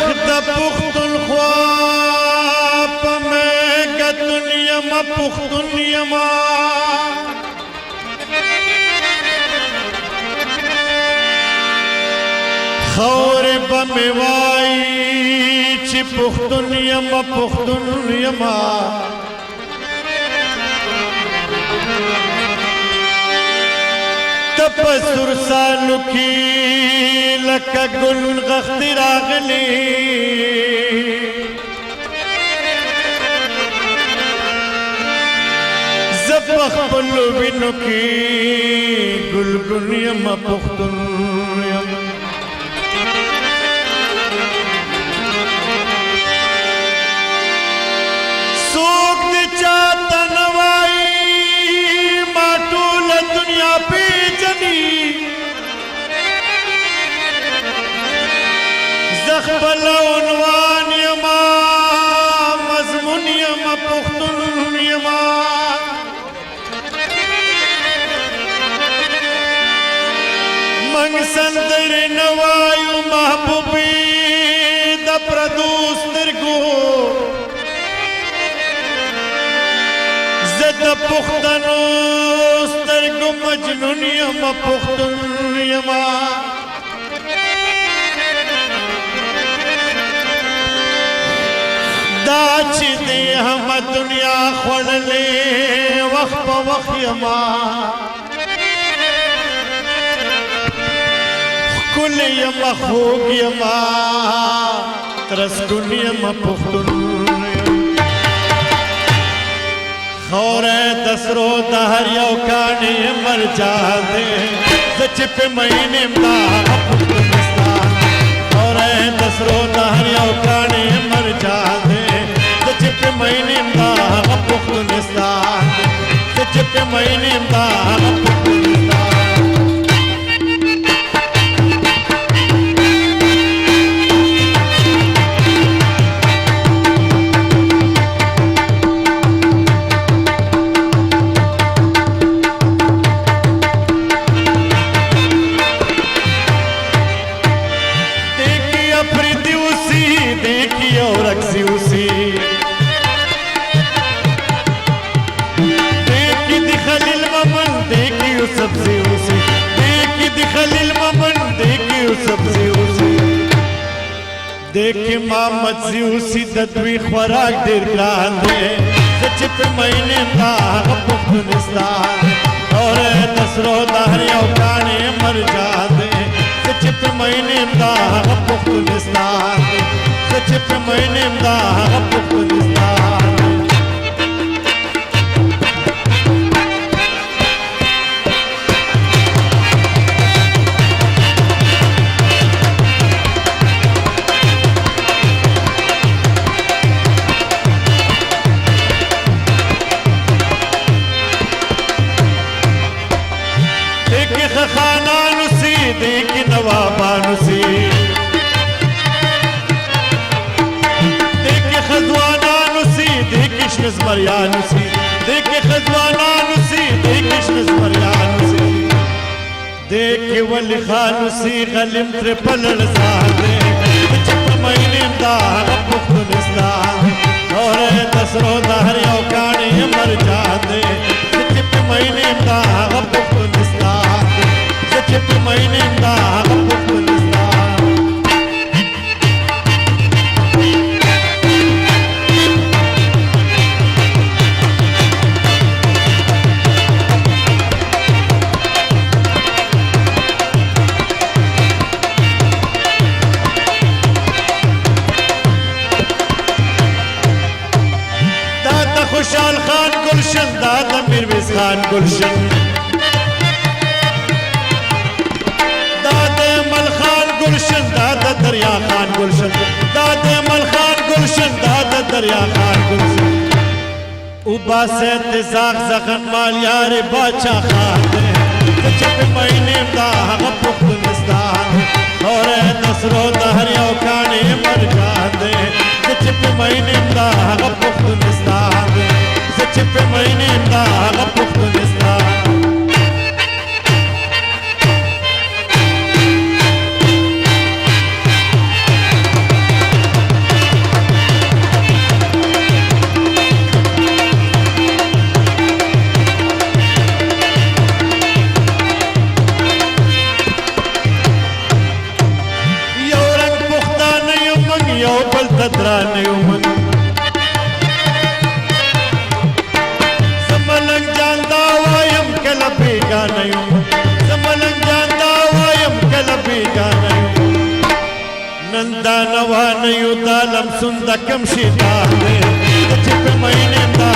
وخت پختونخوا په میګتون یما پختون یما خور به مې وایي چې پختون یما پختون یما ته په سرسانو کې لکه ګل غښتې راغلې زه په خپلو وینو کې ګلګون یمه پښتون یم څوک دې چاته نه وایي ما ټوله دنیا پیژني زه خپل عنوان یما مضمون یما پښتون یما منګ سندرې نه وایو محبوبې د پردو سترګو زه د پښتنو سترګو مجنون یما پښتون یما دا چې دې هم دنیا خوړلې وخت په وخت یما ښکل یما خوږ یما ترسکون یما پښتون خوره د سرو د هر یو کاڼي مرجا دی زه چې په مینې یم دا پښتون ستا خوره د سرو د هر یو کاڼي مرجا دی زه چې په مینې یم دا پښتون ستا زه چې په مینې یم دا پښتون ستا देखी मोहम्मद ज़ियूसी د دوی خوراک ډېر ګران دی زه چې په مینې یم دا هغه پښتونستان خوره د سرو د هر یو کاڼي مرجا دی زه چې په مینې یم دا هغه پښتونستان زه چې په مینې یم دا هغه پښتونستان خانانو سی دیکھی نوابانو سی دیکھی خزوانانو سی دیکھی شنزمریانو سی دیکھی خزوانانو سی دیکھی شنزمریانو سی دیکھی ولی خانو سی غلیم تر پلڑ ساندے چپ مینیم دا پختونستان اور دسرو دا ہر یو کانی مر جاندے چپ مینیم دا پختونستان چپ مینیم دا پختونستان دادا خوشحال خان گلشن دادا میرویس خان گلشن گلشن دادا دریا خان گلشن دادا مل خان گلشن دادا دریا خان گلشن اوبا سیت زاغ زغن مال یار باچا خان دے چپ مینیم دا هغه پختونستان اور دسرو د هر یو کاڼي مر جان دے چپ مینیم دا هغه پختونستان چپ مینیم دا هغه پختونستان بیگانه یم زه ملنګ جان دا وایم کله بیگانه یم نن دا نوانه یو دا لمسون د کم شیطان دی چې په مینې دا